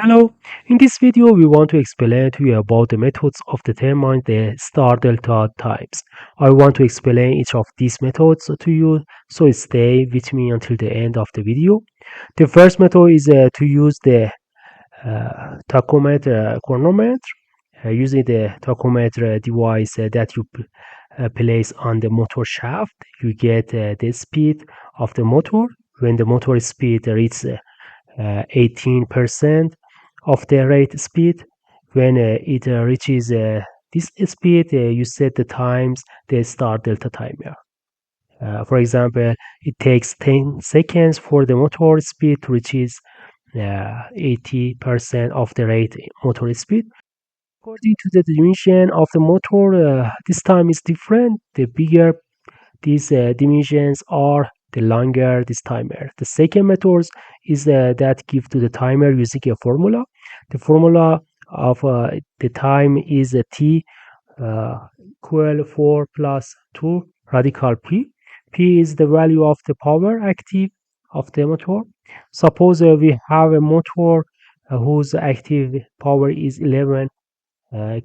Hello, in this video we want to explain to you about the methods of determining the star delta times. I want to explain each of these methods to you, so stay with me until the end of the video. The first method is to use the tachometer-chronometer. Using the tachometer device that you place on the motor shaft, you get the speed of the motor. When the motor speed reaches 18% of the rate speed. When it reaches this speed, you set the times, the start delta timer. For example, it takes 10 seconds for the motor speed to reaches 80% of the rate motor speed. According to the dimension of the motor, this time is different. The bigger these dimensions are, the longer this timer. The second method is that give to the timer using a formula. The formula of the time is T equal 4 plus 2 radical P. P is the value of the power active of the motor. Suppose we have a motor whose active power is 11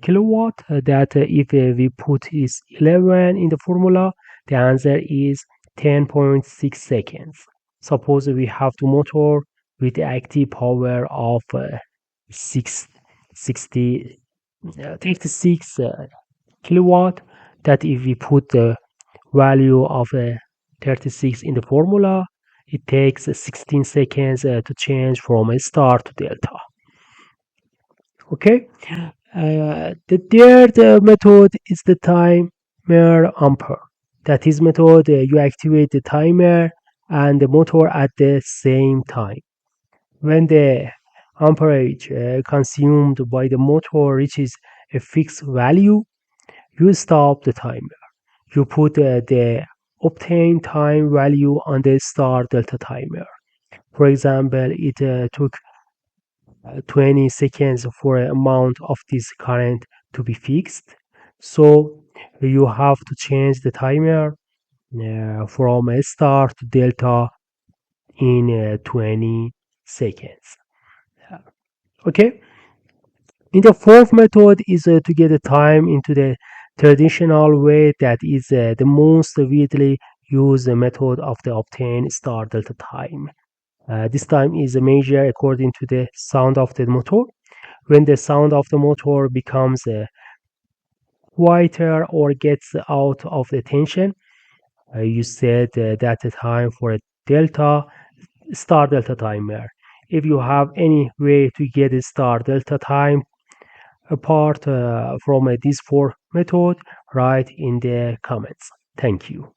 kilowatt, that if we put is 11 in the formula, the answer is 10.6 seconds. Suppose we have the motor with active power of 36 kilowatt, that if we put the value of 36 in the formula, it takes 16 seconds to change from a star to delta. Okay. The third method is the timer ampere. That is method you activate the timer and the motor at the same time. When the amperage consumed by the motor reaches a fixed value, you stop the timer. You put the obtained time value on the start delta timer. For example, it took 20 seconds for an amount of this current to be fixed. So you have to change the timer from a star to delta in 20 seconds. Okay. In the fourth method is to get the time into the traditional way, that is the most widely used method of the obtain star delta time. This time is measured according to the sound of the motor. When the sound of the motor becomes quieter or gets out of the tension, you set that time for a delta star delta timer. If you have any way to get a star delta time apart from these four methods, write in the comments. Thank you.